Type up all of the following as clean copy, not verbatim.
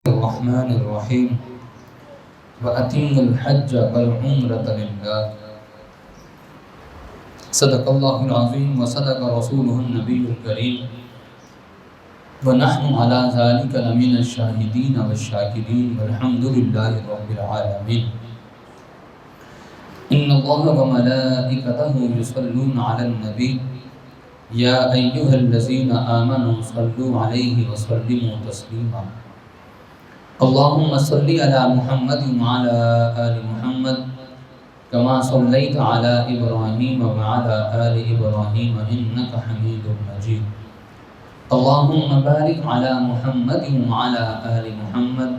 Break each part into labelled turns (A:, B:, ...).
A: الرحمن الرحيم وأتم الحج والعمرة لله صدق الله العظيم وصدق رسوله النبي الكريم ونحن على ذلك لمن الشاهدين والشاكرين والحمد لله رب العالمين إن الله وملائكته يصلون على النبي يا أيها الذين آمنوا صلوا عليه وسلموا تسليما اللهم صل على محمد وعلى آل محمد كما صليت على إبراهيم وعلى آل إبراهيم إنك حميد مجيد اللهم بارك على محمد وعلى آل محمد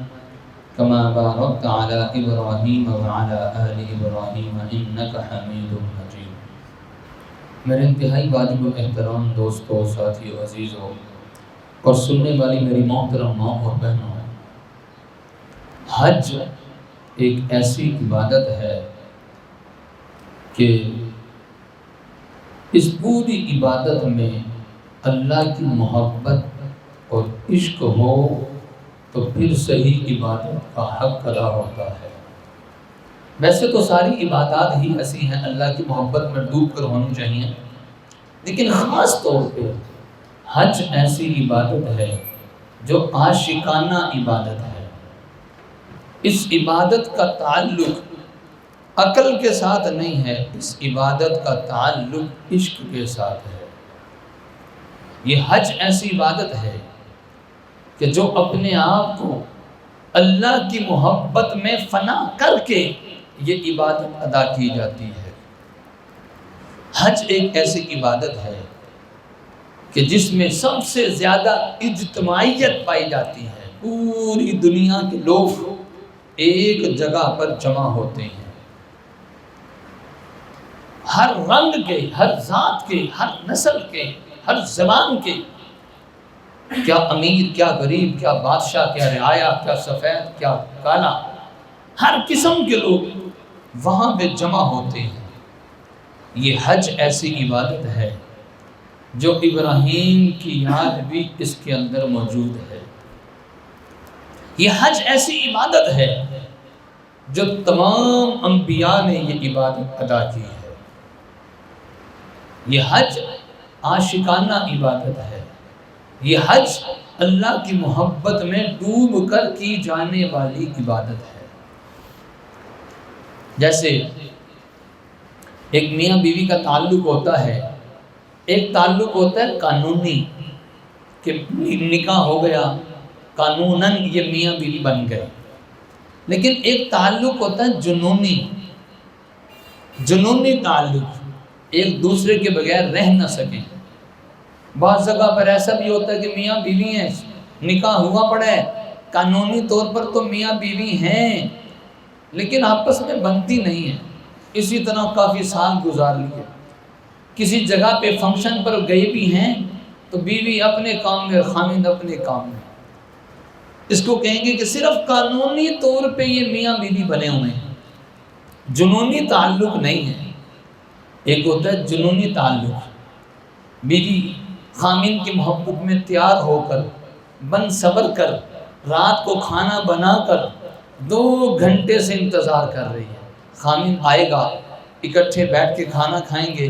A: كما باركت على إبراهيم وعلى آل إبراهيم إنك حميد مجيد. میرے انتہائی واجب الاحترام دوستو، ساتھیو، عزیزو اور سننے والی میری محترم ماں اور بہنوں، حج ایک ایسی عبادت ہے کہ اس پوری عبادت میں اللہ کی محبت اور عشق ہو تو پھر صحیح عبادت کا حق ادا ہوتا ہے۔ ویسے تو ساری عبادات ہی ایسی ہیں، اللہ کی محبت میں ڈوب کر ہونی چاہیے، لیکن خاص طور پہ حج ایسی عبادت ہے جو عاشقانہ عبادت ہے۔ اس عبادت کا تعلق عقل کے ساتھ نہیں ہے، اس عبادت کا تعلق عشق کے ساتھ ہے۔ یہ حج ایسی عبادت ہے کہ جو اپنے آپ کو اللہ کی محبت میں فنا کر کے یہ عبادت ادا کی جاتی ہے۔ حج ایک ایسی عبادت ہے کہ جس میں سب سے زیادہ اجتماعیت پائی جاتی ہے، پوری دنیا کے لوگ ایک جگہ پر جمع ہوتے ہیں، ہر رنگ کے، ہر ذات کے، ہر نسل کے، ہر زبان کے، کیا امیر، کیا غریب، کیا بادشاہ، کیا رعایا، کیا سفید، کیا کالا، ہر قسم کے لوگ وہاں پہ جمع ہوتے ہیں۔ یہ حج ایسی عبادت ہے جو ابراہیم کی یاد بھی اس کے اندر موجود ہے۔ یہ حج ایسی عبادت ہے جو تمام انبیاء نے یہ عبادت ادا کی ہے۔ یہ حج عاشقانہ عبادت ہے، یہ حج اللہ کی محبت میں ڈوب کر کی جانے والی عبادت ہے۔ جیسے ایک میاں بیوی کا تعلق ہوتا ہے، ایک تعلق ہوتا ہے قانونی کہ نکاح ہو گیا، قانوناً یہ میاں بیوی بن گئے، لیکن ایک تعلق ہوتا ہے جنونی تعلق، ایک دوسرے کے بغیر رہ نہ سکیں۔ بعض جگہ پر ایسا بھی ہوتا ہے کہ میاں بیوی ہیں، نکاح ہوا پڑا ہے، قانونی طور پر تو میاں بیوی ہیں لیکن آپس میں بنتی نہیں ہیں، اسی طرح کافی سال گزار لیے، کسی جگہ پہ فنکشن پر گئے بھی ہیں تو بیوی اپنے کام میں، خاوند اپنے کام میں۔ اس کو کہیں گے کہ صرف قانونی طور پہ یہ میاں بیوی بنے ہوئے ہیں، جنونی تعلق نہیں ہے۔ ایک ہوتا ہے جنونی تعلق، بیوی خاوند کی محبت میں تیار ہو کر، بن صبر کر، رات کو کھانا بنا کر 2 گھنٹے سے انتظار کر رہی ہے، خاوند آئے گا، اکٹھے بیٹھ کے کھانا کھائیں گے،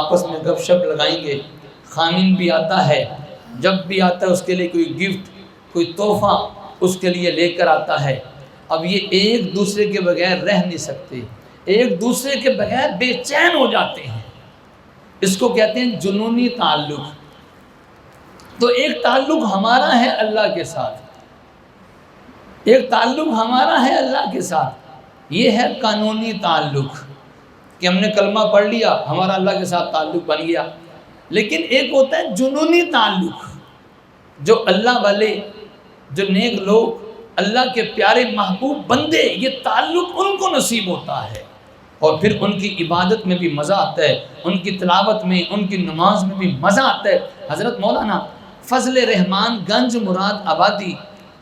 A: آپس میں گپ شپ لگائیں گے، خاوند بھی آتا ہے، جب بھی آتا ہے اس کے لیے کوئی گفٹ، کوئی تحفہ اس کے لیے لے کر آتا ہے۔ اب یہ ایک دوسرے کے بغیر رہ نہیں سکتے، ایک دوسرے کے بغیر بے چین ہو جاتے ہیں، اس کو کہتے ہیں جنونی تعلق۔ تو ایک تعلق ہمارا ہے اللہ کے ساتھ، ایک تعلق ہمارا ہے اللہ کے ساتھ، یہ ہے قانونی تعلق کہ ہم نے کلمہ پڑھ لیا، ہمارا اللہ کے ساتھ تعلق بن گیا۔ لیکن ایک ہوتا ہے جنونی تعلق، جو اللہ والے، جو نیک لوگ، اللہ کے پیارے محبوب بندے، یہ تعلق ان کو نصیب ہوتا ہے، اور پھر ان کی عبادت میں بھی مزہ آتا ہے، ان کی تلاوت میں، ان کی نماز میں بھی مزہ آتا ہے۔ حضرت مولانا فضل رحمان گنج مراد آبادی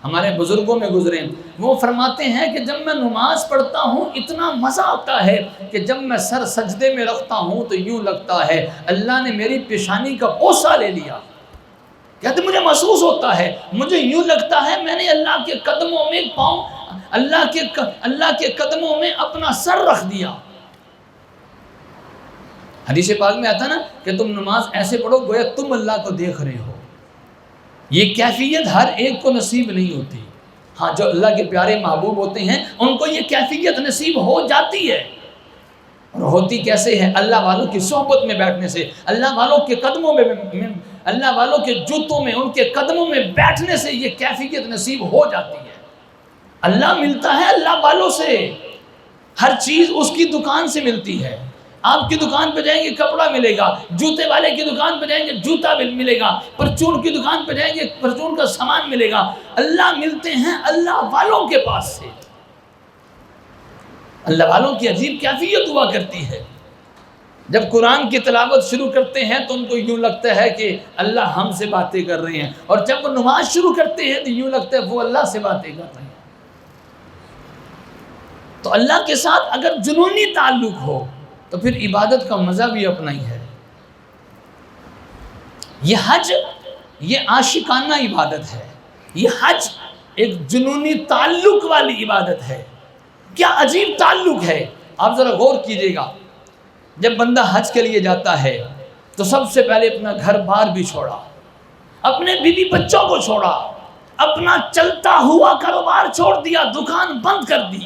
A: ہمارے بزرگوں میں گزرے، وہ فرماتے ہیں کہ جب میں نماز پڑھتا ہوں اتنا مزہ آتا ہے کہ جب میں سر سجدے میں رکھتا ہوں تو یوں لگتا ہے اللہ نے میری پیشانی کا بوسہ لے لیا۔ کہتے مجھے محسوس ہوتا ہے، مجھے یوں لگتا ہے میں نے اللہ کے قدموں میں پاؤں، اللہ کے قدموں میں اپنا سر رکھ دیا۔ حدیث پاک میں آتا نا کہ تم نماز ایسے پڑھو گویا تم اللہ کو دیکھ رہے ہو۔ یہ کیفیت ہر ایک کو نصیب نہیں ہوتی، ہاں جو اللہ کے پیارے محبوب ہوتے ہیں ان کو یہ کیفیت نصیب ہو جاتی ہے۔ اور ہوتی کیسے ہے؟ اللہ والوں کی صحبت میں بیٹھنے سے، اللہ والوں کے قدموں میں، اللہ والوں کے جوتوں میں، ان کے قدموں میں بیٹھنے سے یہ کیفیت نصیب ہو جاتی ہے۔ اللہ ملتا ہے اللہ والوں سے، ہر چیز اس کی دکان سے ملتی ہے۔ آپ کی دکان پہ جائیں گے کپڑا ملے گا، جوتے والے کی دکان پہ جائیں گے جوتا ملے گا، پرچون کی دکان پہ جائیں گے پرچون کا سامان ملے گا۔ اللہ ملتے ہیں اللہ والوں کے پاس سے۔ اللہ والوں کی عجیب کیفیت ہوا کرتی ہے، جب قرآن کی تلاوت شروع کرتے ہیں تو ان کو یوں لگتا ہے کہ اللہ ہم سے باتیں کر رہے ہیں، اور جب وہ نماز شروع کرتے ہیں تو یوں لگتا ہے وہ اللہ سے باتیں کر رہے ہیں۔ تو اللہ کے ساتھ اگر جنونی تعلق ہو تو پھر عبادت کا مزہ بھی اپنا ہی ہے۔ یہ حج یہ عاشقانہ عبادت ہے، یہ حج ایک جنونی تعلق والی عبادت ہے۔ کیا عجیب تعلق ہے، آپ ذرا غور کیجئے گا۔ جب بندہ حج کے لیے جاتا ہے تو سب سے پہلے اپنا گھر بار بھی چھوڑا، اپنے بیوی بچوں کو چھوڑا، اپنا چلتا ہوا کاروبار چھوڑ دیا، دکان بند کر دی،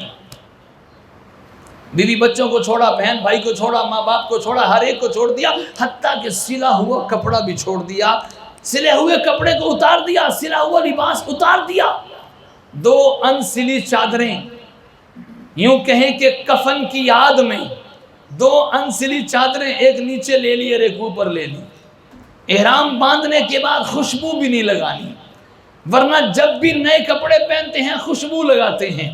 A: بیوی بچوں کو چھوڑا، بہن بھائی کو چھوڑا، ماں باپ کو چھوڑا، ہر ایک کو چھوڑ دیا، حتیٰ کہ سلا ہوا کپڑا بھی چھوڑ دیا، سلے ہوئے کپڑے کو اتار دیا، سلا ہوا لباس اتار دیا، 2 انسلی چادریں، یوں کہیں کہ کفن کی یاد میں 2 انسلی چادریں، ایک نیچے لے لی اور ایک اوپر لے لی۔ احرام باندھنے کے بعد خوشبو بھی نہیں لگانی، ورنہ جب بھی نئے کپڑے پہنتے ہیں خوشبو لگاتے ہیں۔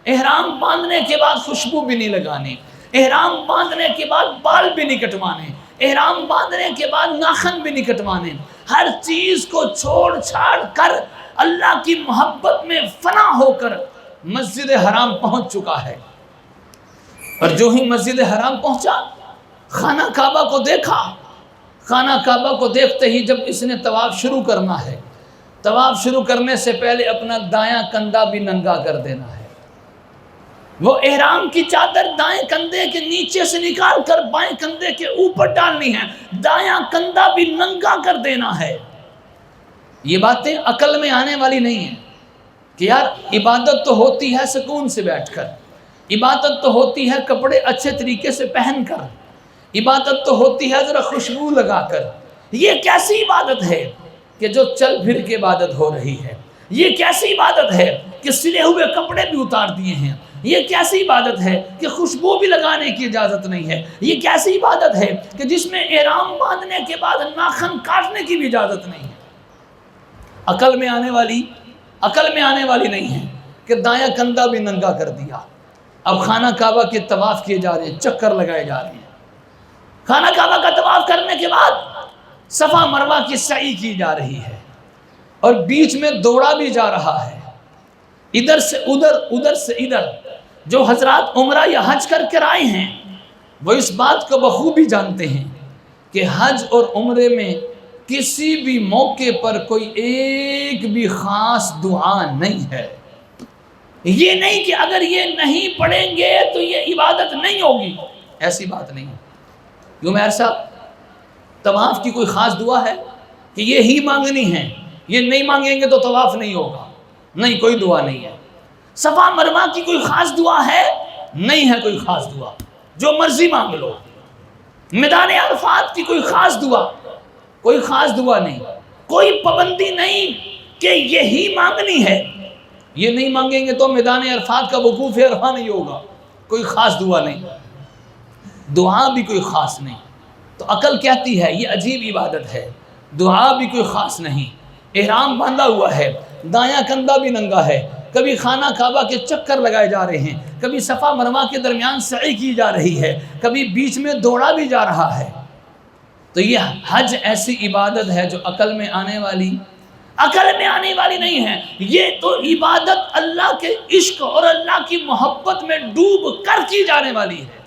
A: احرام باندھنے کے بعد خوشبو بھی نہیں لگانی، احرام باندھنے کے بعد بال بھی نہیں کٹوانے، احرام باندھنے کے بعد ناخن بھی نہیں کٹوانے، ہر چیز کو چھوڑ چھاڑ کر اللہ کی محبت میں فنا ہو کر مسجد حرام پہنچ چکا ہے۔ اور جو ہی مسجد حرام پہنچا، خانہ کعبہ کو دیکھا، خانہ کعبہ کو دیکھتے ہی جب اس نے طواف شروع کرنا ہے، طواف شروع کرنے سے پہلے اپنا دایاں کندھا بھی ننگا کر دینا ہے۔ وہ احرام کی چادر دائیں کندھے کے نیچے سے نکال کر بائیں کندھے کے اوپر ڈالنی ہے، دایاں کندھا بھی ننگا کر دینا ہے۔ یہ باتیں عقل میں آنے والی نہیں ہیں کہ یار عبادت تو ہوتی ہے سکون سے بیٹھ کر، عبادت تو ہوتی ہے کپڑے اچھے طریقے سے پہن کر، عبادت تو ہوتی ہے ذرا خوشبو لگا کر۔ یہ کیسی عبادت ہے کہ جو چل پھر کے عبادت ہو رہی ہے؟ یہ کیسی عبادت ہے کہ سلے ہوئے کپڑے بھی اتار دیے ہیں؟ یہ کیسی عبادت ہے کہ خوشبو بھی لگانے کی اجازت نہیں ہے؟ یہ کیسی عبادت ہے کہ جس میں احرام باندھنے کے بعد ناخن کاٹنے کی بھی اجازت نہیں ہے؟ عقل میں آنے والی نہیں ہے کہ دایاں کندھا بھی ننگا کر دیا۔ اب خانہ کعبہ کے طواف کیے جا رہے ہیں، چکر لگائے جا رہے ہیں۔ خانہ کعبہ کا طواف کرنے کے بعد صفا مروہ کی سعی کی جا رہی ہے، اور بیچ میں دوڑا بھی جا رہا ہے، ادھر سے ادھر، ادھر سے ادھر۔ جو حضرات عمرہ یا حج کر کر آئے ہیں وہ اس بات کو بخوبی جانتے ہیں کہ حج اور عمرے میں کسی بھی موقع پر کوئی ایک بھی خاص دعا نہیں ہے۔ یہ نہیں کہ اگر یہ نہیں پڑھیں گے تو یہ عبادت نہیں ہوگی، ایسی بات نہیں ہے۔ کیوں میرے صاحب، طواف کی کوئی خاص دعا ہے کہ یہ ہی مانگنی ہے، یہ نہیں مانگیں گے تو طواف نہیں ہوگا؟ نہیں، کوئی دعا نہیں ہے۔ صفا مروہ کی کوئی خاص دعا ہے؟ نہیں ہے کوئی خاص دعا، جو مرضی مانگ لو۔ میدان عرفات کی کوئی خاص دعا؟ کوئی خاص دعا نہیں، کوئی پابندی نہیں کہ یہی مانگنی ہے، یہ نہیں مانگیں گے تو میدان عرفات کا وقوف عرفہ نہیں ہوگا۔ کوئی خاص دعا نہیں، دعا بھی کوئی خاص نہیں۔ تو عقل کہتی ہے یہ عجیب عبادت ہے، دعا بھی کوئی خاص نہیں، احرام باندھا ہوا ہے، دایاں کندھا بھی ننگا ہے، کبھی خانہ کعبہ کے چکر لگائے جا رہے ہیں، کبھی صفا مروہ کے درمیان سعی کی جا رہی ہے، کبھی بیچ میں دوڑا بھی جا رہا ہے۔ تو یہ حج ایسی عبادت ہے جو عقل میں آنے والی نہیں ہے۔ یہ تو عبادت اللہ کے عشق اور اللہ کی محبت میں ڈوب کر کی جانے والی ہے۔